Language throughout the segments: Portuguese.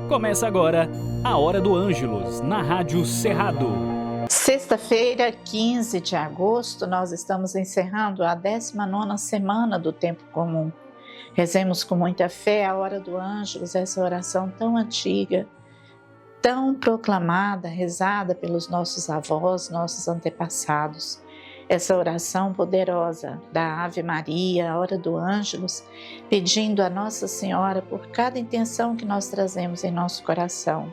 Começa agora a Hora do Ângelus, na Rádio Cerrado. Sexta-feira, 15 de agosto, nós estamos encerrando a 19ª semana do Tempo Comum. Rezemos com muita fé a Hora do Ângelus, essa oração tão antiga, tão proclamada, rezada pelos nossos avós, nossos antepassados. Essa oração poderosa da Ave Maria, a Hora do Ângelus, pedindo a Nossa Senhora por cada intenção que nós trazemos em nosso coração.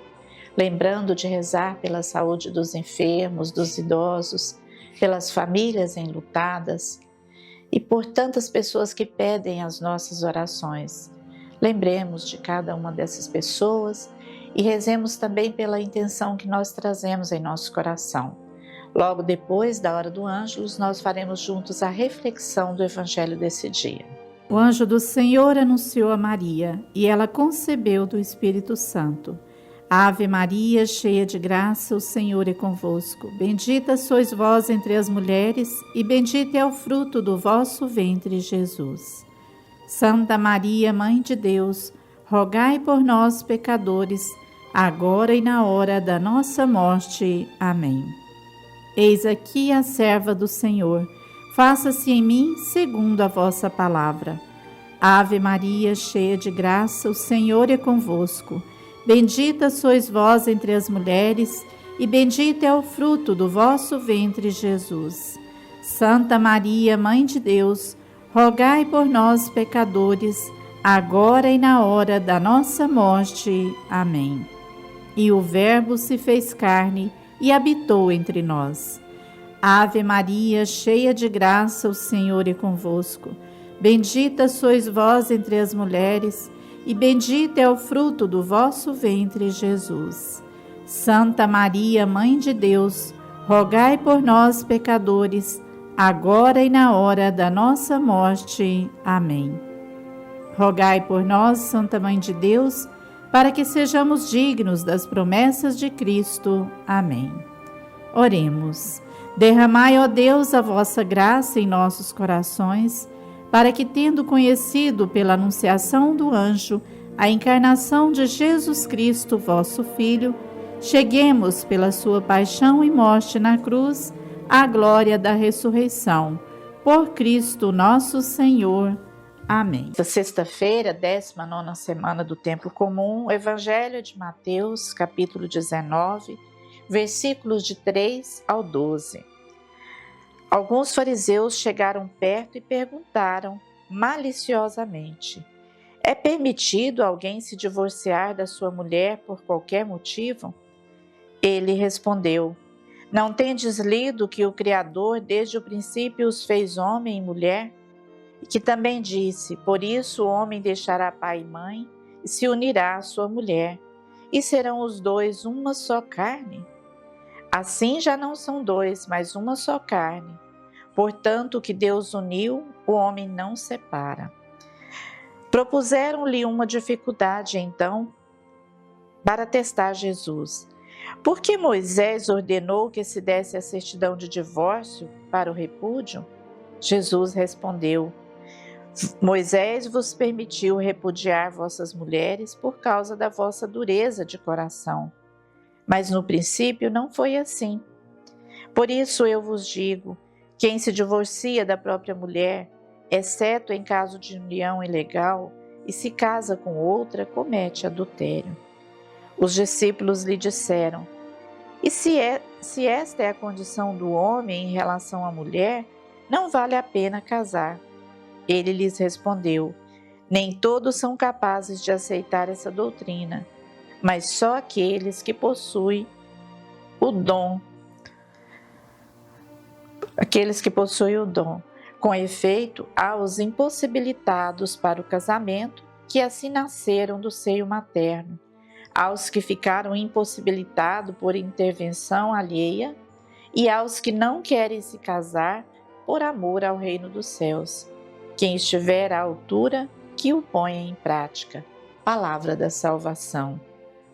Lembrando de rezar pela saúde dos enfermos, dos idosos, pelas famílias enlutadas e por tantas pessoas que pedem as nossas orações. Lembremos de cada uma dessas pessoas e rezemos também pela intenção que nós trazemos em nosso coração. Logo depois da Hora do Ângelus, nós faremos juntos a reflexão do Evangelho desse dia. O anjo do Senhor anunciou a Maria, e ela concebeu do Espírito Santo. Ave Maria, cheia de graça, o Senhor é convosco. Bendita sois vós entre as mulheres, e bendito é o fruto do vosso ventre, Jesus. Santa Maria, Mãe de Deus, rogai por nós, pecadores, agora e na hora da nossa morte. Amém. Eis aqui a serva do Senhor, faça-se em mim segundo a vossa palavra. Ave Maria, cheia de graça, o Senhor é convosco. Bendita sois vós entre as mulheres, e bendito é o fruto do vosso ventre, Jesus. Santa Maria, Mãe de Deus, rogai por nós, pecadores, agora e na hora da nossa morte. Amém. E o Verbo se fez carne e habitou entre nós. Ave Maria, cheia de graça, o Senhor é convosco. Bendita sois vós entre as mulheres, e bendito é o fruto do vosso ventre, Jesus. Santa Maria, Mãe de Deus, rogai por nós, pecadores, agora e na hora da nossa morte. Amém. Rogai por nós, Santa Mãe de Deus, para que sejamos dignos das promessas de Cristo. Amém. Oremos. Derramai, ó Deus, a vossa graça em nossos corações, para que, tendo conhecido pela anunciação do anjo a encarnação de Jesus Cristo, vosso Filho, cheguemos pela sua paixão e morte na cruz à glória da ressurreição. Por Cristo nosso Senhor. Amém. Esta sexta-feira, 19ª semana do Tempo Comum, o Evangelho de Mateus, capítulo 19, versículos de 3 ao 12. Alguns fariseus chegaram perto e perguntaram maliciosamente: é permitido alguém se divorciar da sua mulher por qualquer motivo? Ele respondeu: não tendes lido que o Criador desde o princípio os fez homem e mulher? E que também disse: por isso o homem deixará pai e mãe e se unirá à sua mulher, e serão os dois uma só carne? Assim já não são dois, mas uma só carne. Portanto, o que Deus uniu, o homem não separa. Propuseram-lhe uma dificuldade, então, para testar Jesus. Por que Moisés ordenou que se desse a certidão de divórcio para o repúdio? Jesus respondeu: Moisés vos permitiu repudiar vossas mulheres por causa da vossa dureza de coração. Mas no princípio não foi assim. Por isso eu vos digo: quem se divorcia da própria mulher, exceto em caso de união ilegal, e se casa com outra, comete adultério. Os discípulos lhe disseram: e se esta é a condição do homem em relação à mulher, não vale a pena casar. Ele lhes respondeu: nem todos são capazes de aceitar essa doutrina, mas só aqueles que possuem o dom. Com efeito, há os impossibilitados para o casamento, que assim nasceram do seio materno, aos que ficaram impossibilitados por intervenção alheia, e aos que não querem se casar por amor ao reino dos céus. Quem estiver à altura, que o ponha em prática. Palavra da salvação.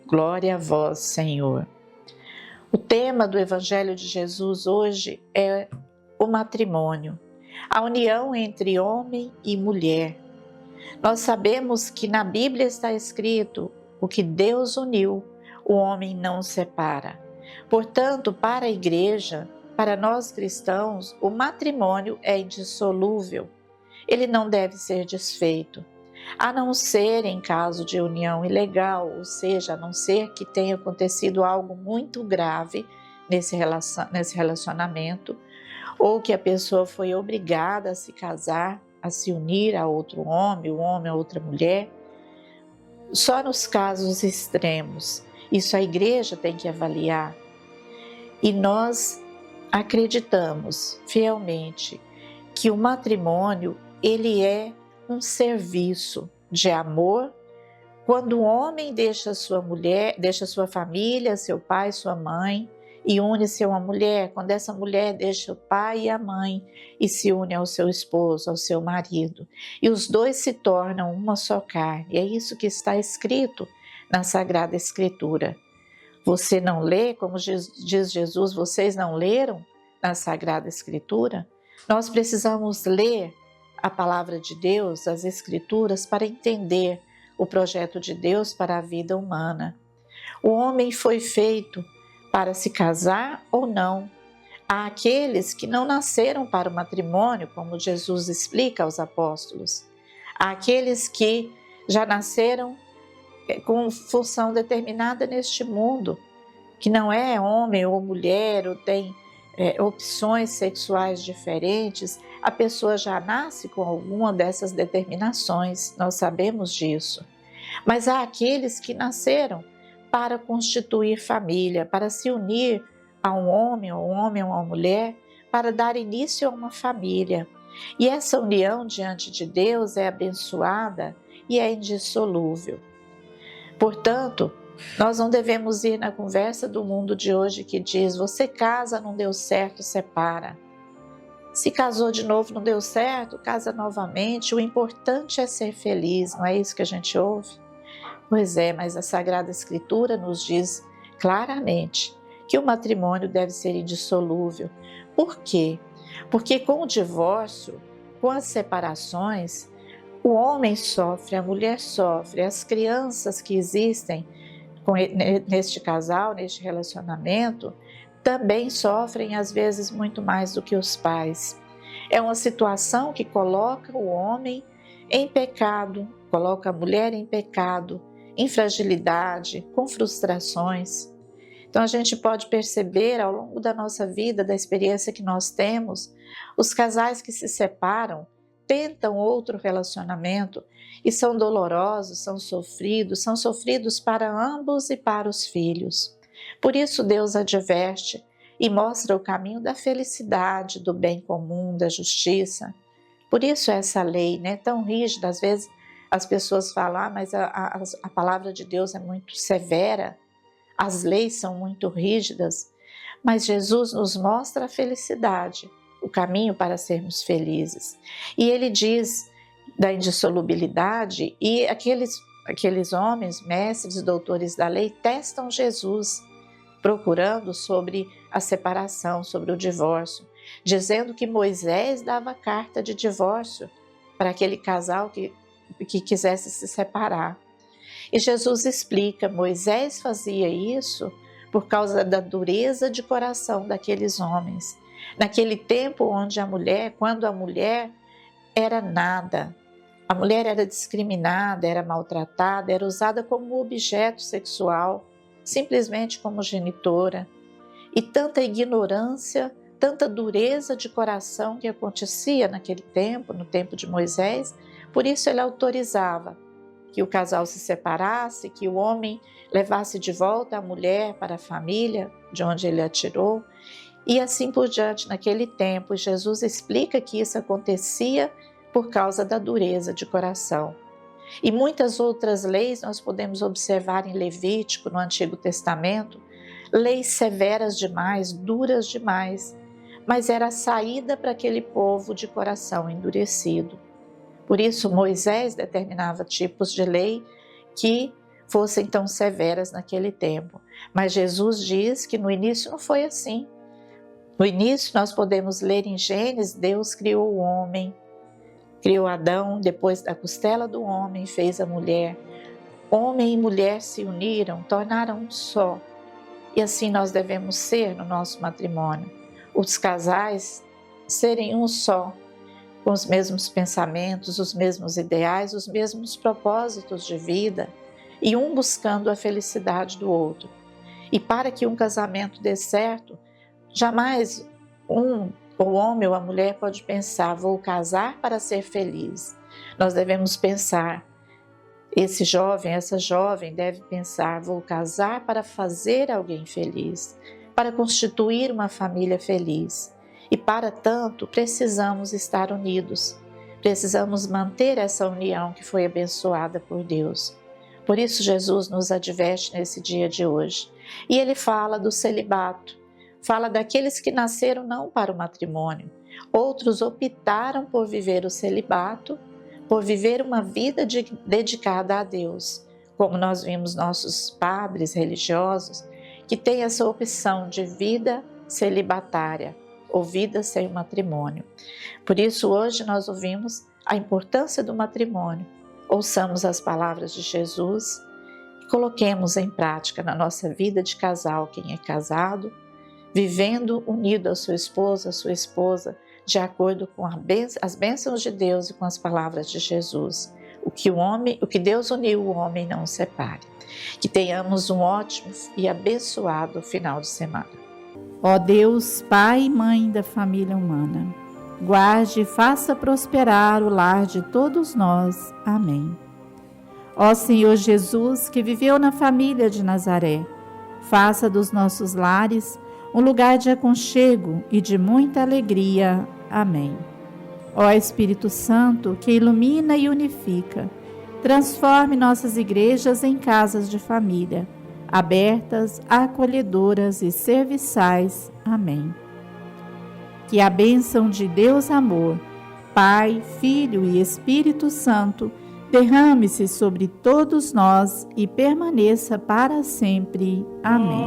Glória a vós, Senhor. O tema do Evangelho de Jesus hoje é o matrimônio, a união entre homem e mulher. Nós sabemos que na Bíblia está escrito O que Deus uniu, o homem não separa. Portanto, para a igreja, para nós cristãos, o matrimônio é indissolúvel. Ele não deve ser desfeito, a não ser em caso de união ilegal, ou seja, a não ser que tenha acontecido algo muito grave nesse relacionamento, ou que a pessoa foi obrigada a se casar, a se unir a outro homem, o homem a outra mulher. Só nos casos extremos. Isso a igreja tem que avaliar. E nós acreditamos fielmente que o matrimônio, ele é um serviço de amor. Quando o homem deixa sua mulher, deixa sua família, seu pai, sua mãe, e une-se a uma mulher, quando essa mulher deixa o pai e a mãe e se une ao seu esposo, ao seu marido, e os dois se tornam uma só carne. E é isso que está escrito na Sagrada Escritura. Você não lê, como diz Jesus, vocês não leram na Sagrada Escritura? Nós precisamos ler a palavra de Deus, as Escrituras, para entender o projeto de Deus para a vida humana. O homem foi feito para se casar ou não. Há aqueles que não nasceram para o matrimônio, como Jesus explica aos apóstolos. Há aqueles que já nasceram com função determinada neste mundo, que não é homem ou mulher, ou tem opções sexuais diferentes. A pessoa já nasce com alguma dessas determinações, nós sabemos disso. Mas há aqueles que nasceram para constituir família, para se unir a um homem a uma mulher, para dar início a uma família. E essa união diante de Deus é abençoada e é indissolúvel. Portanto, nós não devemos ir na conversa do mundo de hoje que diz: você casa, não deu certo, separa. Se casou de novo, não deu certo, casa novamente. O importante é ser feliz, não é isso que a gente ouve? Pois é, mas a Sagrada Escritura nos diz claramente que o matrimônio deve ser indissolúvel. Por quê? Porque com o divórcio, com as separações, o homem sofre, a mulher sofre, as crianças que existem neste casal, neste relacionamento, também sofrem às vezes muito mais do que os pais. É uma situação que coloca o homem em pecado, coloca a mulher em pecado, em fragilidade, com frustrações. Então a gente pode perceber ao longo da nossa vida, da experiência que nós temos, os casais que se separam, tentam outro relacionamento e são dolorosos, são sofridos para ambos e para os filhos. Por isso Deus adverte e mostra o caminho da felicidade, do bem comum, da justiça. Por isso essa lei, né, tão rígida, às vezes as pessoas falam, mas a palavra de Deus é muito severa, as leis são muito rígidas, mas Jesus nos mostra a felicidade, o caminho para sermos felizes. E ele diz da indissolubilidade, e aqueles homens, mestres, doutores da lei, testam Jesus, procurando sobre a separação, sobre o divórcio, dizendo que Moisés dava carta de divórcio para aquele casal que quisesse se separar. E Jesus explica, Moisés fazia isso por causa da dureza de coração daqueles homens. Naquele tempo onde quando a mulher era nada, a mulher era discriminada, era maltratada, era usada como objeto sexual, simplesmente como genitora. E tanta ignorância, tanta dureza de coração que acontecia naquele tempo, no tempo de Moisés. Por isso ele autorizava que o casal se separasse, que o homem levasse de volta a mulher para a família de onde ele a tirou, e assim por diante. Naquele tempo, Jesus explica que isso acontecia por causa da dureza de coração. E muitas outras leis nós podemos observar em Levítico, no Antigo Testamento, leis severas demais, duras demais, mas era a saída para aquele povo de coração endurecido. Por isso Moisés determinava tipos de lei que fossem tão severas naquele tempo. Mas Jesus diz que no início não foi assim. No início nós podemos ler em Gênesis, Deus criou o homem, criou Adão, depois da costela do homem fez a mulher. Homem e mulher se uniram, tornaram um só. E assim nós devemos ser no nosso matrimônio. Os casais serem um só, com os mesmos pensamentos, os mesmos ideais, os mesmos propósitos de vida, e um buscando a felicidade do outro. E para que um casamento dê certo, jamais o homem ou a mulher pode pensar, vou casar para ser feliz. Nós devemos pensar, esse jovem, essa jovem deve pensar, vou casar para fazer alguém feliz, para constituir uma família feliz. E para tanto, precisamos estar unidos, precisamos manter essa união que foi abençoada por Deus. Por isso Jesus nos adverte nesse dia de hoje. E ele fala do celibato, fala daqueles que nasceram não para o matrimônio. Outros optaram por viver o celibato, por viver uma vida dedicada a Deus, como nós vimos nossos padres religiosos, que têm essa opção de vida celibatária, ou vida sem matrimônio. Por isso, hoje nós ouvimos a importância do matrimônio. Ouçamos as palavras de Jesus e coloquemos em prática na nossa vida de casal quem é casado, vivendo unido à sua esposa, de acordo com as bênçãos de Deus e com as palavras de Jesus. O que Deus uniu, o homem não separe. Que tenhamos um ótimo e abençoado final de semana. Ó Deus, Pai e Mãe da família humana, guarde e faça prosperar o lar de todos nós. Amém. Ó Senhor Jesus, que viveu na família de Nazaré, faça dos nossos lares um lugar de aconchego e de muita alegria. Amém. Ó Espírito Santo, que ilumina e unifica, transforme nossas igrejas em casas de família, abertas, acolhedoras e serviçais. Amém. Que a bênção de Deus Amor, Pai, Filho e Espírito Santo, derrame-se sobre todos nós e permaneça para sempre. Amém.